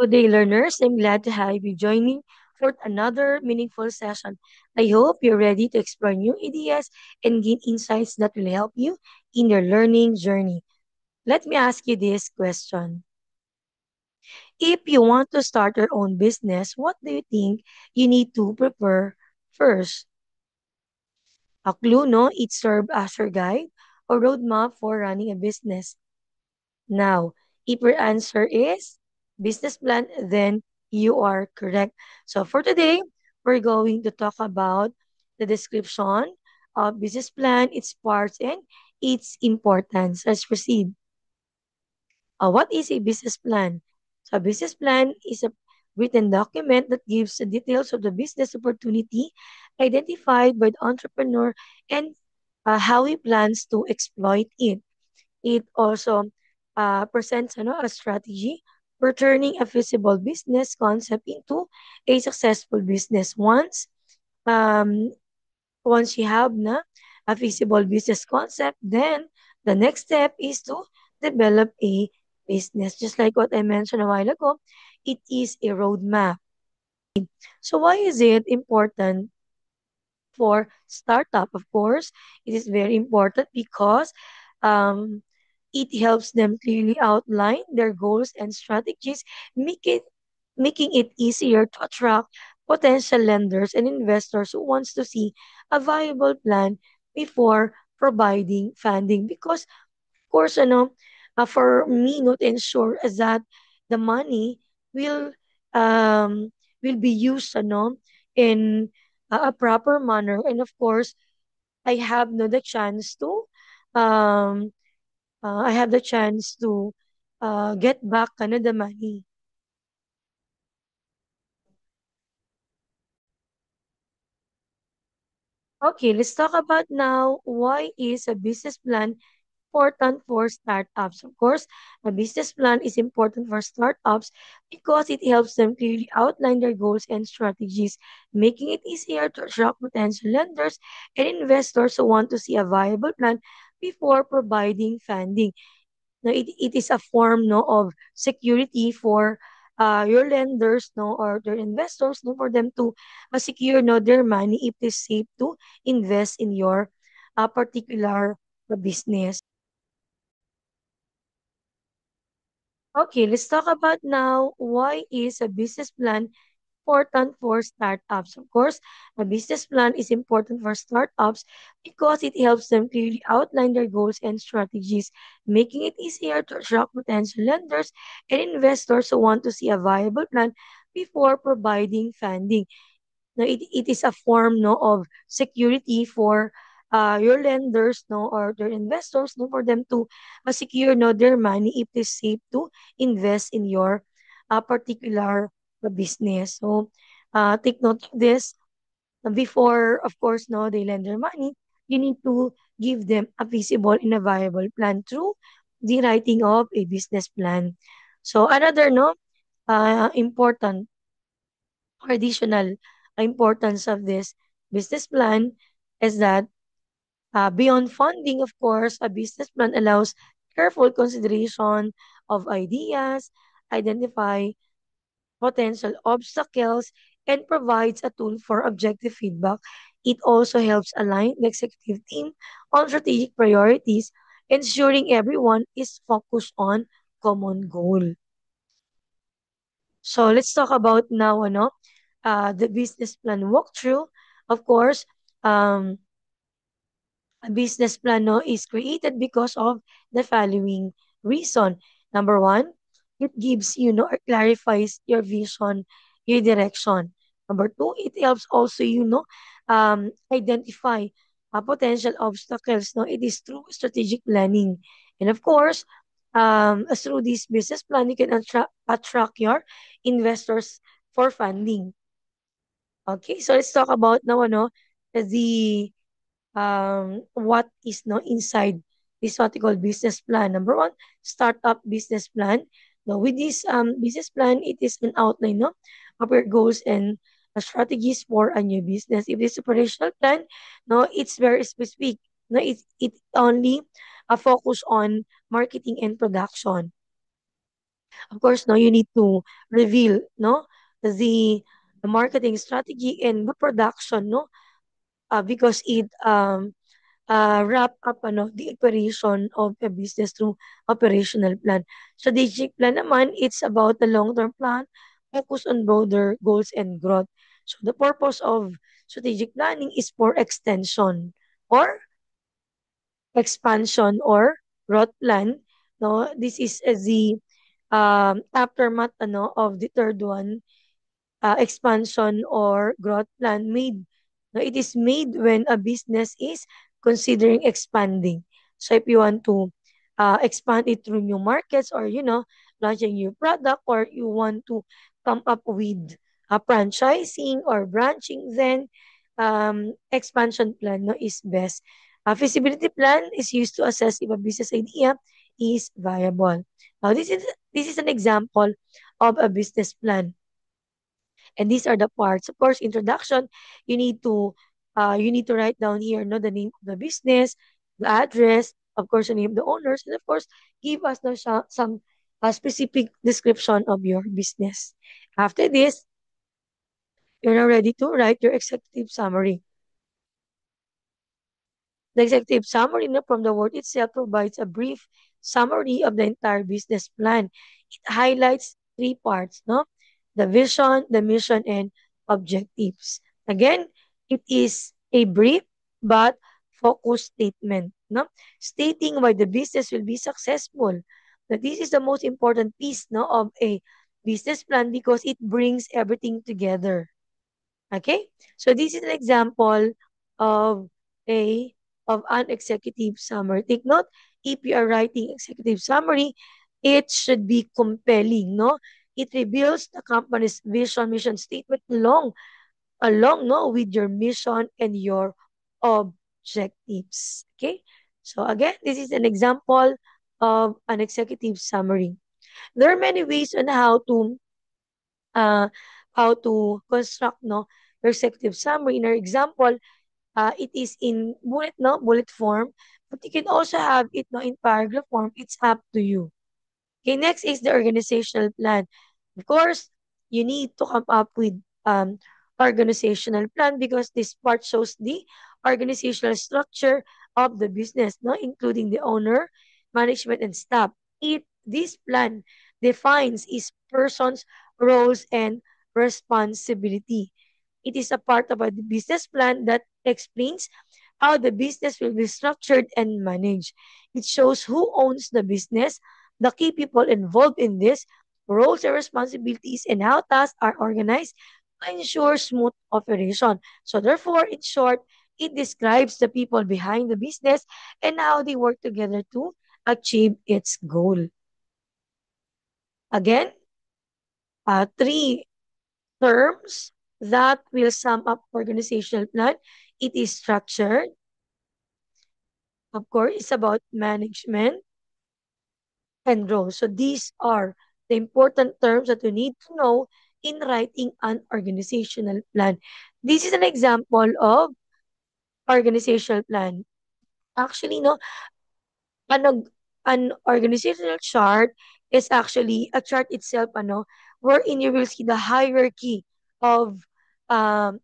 Today, learners, I'm glad to have you joining for another meaningful session. I hope you're ready to explore new ideas and gain insights that will help you in your learning journey. Let me ask you this question. If you want to start your own business, what do you think you need to prepare first? A clue, no? It serves as your guide or roadmap for running a business. Now, if your answer is business plan, then you are correct. So for today, we're going to talk about the description of business plan, its parts, and its importance. Let's proceed. What is a business plan? So a business plan is a written document that gives the details of the business opportunity identified by the entrepreneur and how he plans to exploit it. It also presents a strategy for turning a feasible business concept into a successful business. Um, once you have a feasible business concept, then the next step is to develop a business. Just like what I mentioned a while ago, it is a roadmap. So why is it important for startup? Of course, it is very important because um, it helps them clearly outline their goals and strategies, making it easier to attract potential lenders and investors who wants to see a viable plan before providing funding. Because, of course, for me, not ensure is that the money will um, will be used, in a proper manner, and of course, I have no the chance to um I have the chance to get back the money. Okay, let's talk about now why is a business plan important for startups. Of course, a business plan is important for startups because it helps them clearly outline their goals and strategies, making it easier to attract potential lenders and investors who want to see a viable plan before providing funding. No, it is a form of security for your lenders or their investors for them to secure their money if it's safe to invest in your particular business. Okay, let's talk about now why is a business plan important for startups. Of course, a business plan is important for startups because it helps them clearly outline their goals and strategies, making it easier to attract potential lenders and investors who want to see a viable plan before providing funding. Now, it is a form of security for your lenders or their investors for them to secure their money if it's safe to invest in your particular business. So take note of this before, of course, they lend their money. You need to give them a feasible and a viable plan through the writing of a business plan. So another important or additional importance of this business plan is that beyond funding, of course, a business plan allows careful consideration of ideas, identify potential obstacles, and provides a tool for objective feedback. It also helps align the executive team on strategic priorities, ensuring everyone is focused on common goal. So let's talk about now, the business plan walkthrough. Of course, um, a business plan is created because of the following reason. Number one, it gives or clarifies your vision, your direction. Number two, it helps also identify potential obstacles. No, it is through strategic planning, and of course, through this business plan, you can attract your investors for funding. Okay, so let's talk about now the what is inside this what we call business plan. Number one, startup business plan. Now, with this business plan, it is an outline of your goals and strategies for a new business. If this operational plan, no, it's very specific. No, it only focus on marketing and production. Of course, no, you need to reveal, no, the, the marketing strategy and the production, no, because it wrap up ano, the operation of a business through operational plan. Strategic plan naman, it's about the long-term plan, focus on broader goals and growth. So the purpose of strategic planning is for extension or expansion or growth plan. No, this is the aftermath ano, of the third one, expansion or growth plan made. No, it is made when a business is considering expanding. So if you want to expand it through new markets or, launch a new product, or you want to come up with a franchising or branching, then expansion plan, no, is best. A feasibility plan is used to assess if a business idea is viable. Now, this is an example of a business plan, and these are the parts. Of course, introduction, you need to write down here, no, the name of the business, the address, of course, the name of the owners, and of course, give us no, some specific description of your business. After this, you're now ready to write your executive summary. The executive summary, no, from the word itself, provides a brief summary of the entire business plan. It highlights three parts, no? The vision, the mission, and objectives. Again, it is a brief but focused statement, no? Stating why the business will be successful. Now, this is the most important piece, no, of a business plan because it brings everything together. Okay? So this is an example of a of an executive summary. Take note, if you are writing executive summary, it should be compelling, no? It reveals the company's vision, mission statement along, no, with your mission and your objectives. Okay? So again, this is an example of an executive summary. There are many ways on uh, how to construct, no, your executive summary. In our example, it is in bullet, no, bullet form, but you can also have it, no, in paragraph form. It's up to you. Okay, next is the organizational plan. Of course, you need to come up with organizational plan because this part shows the organizational structure of the business, no, including the owner, management, and staff. This plan defines its persons, roles, and responsibility. It is a part of a business plan that explains how the business will be structured and managed. It shows who owns the business, the key people involved in this, roles and responsibilities, and how tasks are organized to ensure smooth operation. So, therefore, in short, it describes the people behind the business and how they work together to achieve its goal. Again, three terms that will sum up organizational plan. It is structured. Of course, it's about management and growth. So these are the important terms that you need to know in writing an organizational plan. This is an example of organizational plan. Actually, no, an, an organizational chart is actually a chart itself, ano, wherein you will see the hierarchy of um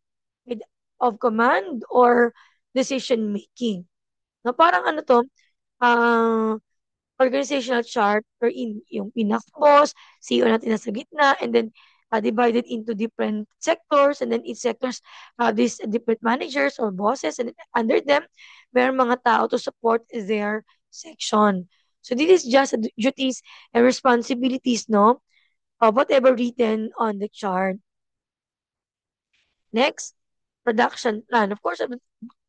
with- of command or decision making. No, parang ano to, ah organizational chart wherein yung pinaka-boss, CEO natin nasa gitna, and then divided into different sectors, and then each sectors have these different managers or bosses, and then under them, may mga tao to support their section. So this is just the duties and responsibilities, no, of whatever written on the chart. Next, production plan. Of course,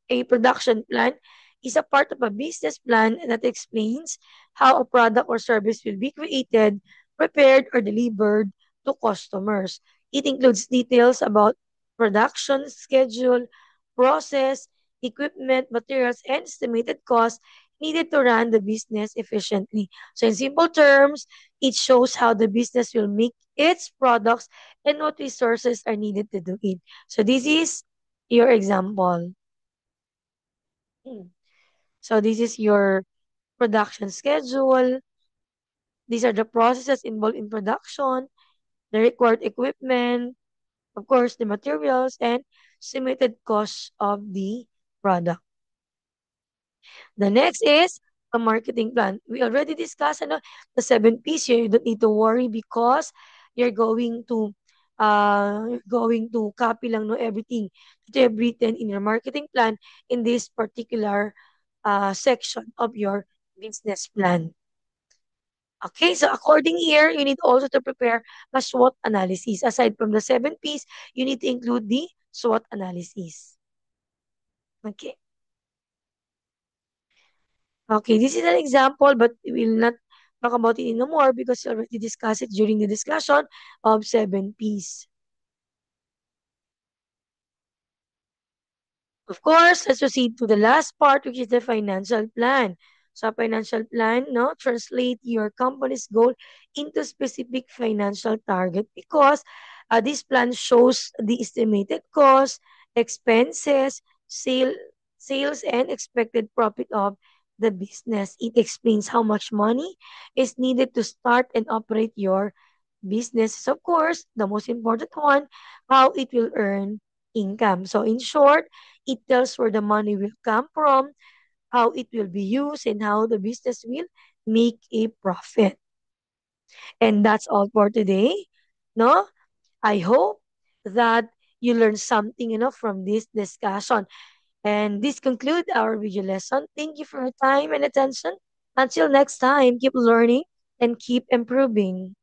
a production plan is a part of a business plan that explains how a product or service will be created, prepared, or delivered to customers. It includes details about production schedule, process, equipment, materials, and estimated costs needed to run the business efficiently. So, in simple terms, it shows how the business will make its products and what resources are needed to do it. So, this is your example. Hmm. So this is your production schedule. These are the processes involved in production, the required equipment, of course, the materials, and estimated cost of the product. The next is a marketing plan. We already discussed ano, the 7 P's here. You don't need to worry because you're going to copy lang no everything that you have written in your marketing plan in this particular section of your business plan. Okay, so according here, you need also to prepare a SWOT analysis. Aside from the 7 P's, you need to include the SWOT analysis. Okay. Okay, this is an example, but we will not talk about it anymore because we already discussed it during the discussion of 7 P's. Of course, let's proceed to the last part, which is the financial plan. So, financial plan, no, translate your company's goal into specific financial target because this plan shows the estimated cost, expenses, sale, sales, and expected profit of the business. It explains how much money is needed to start and operate your business. Of course, the most important one, how it will earn income. So, in short, it tells where the money will come from, how it will be used, and how the business will make a profit. And that's all for today. No, I hope that you learned something from this discussion. And this concludes our video lesson. Thank you for your time and attention. Until next time, keep learning and keep improving.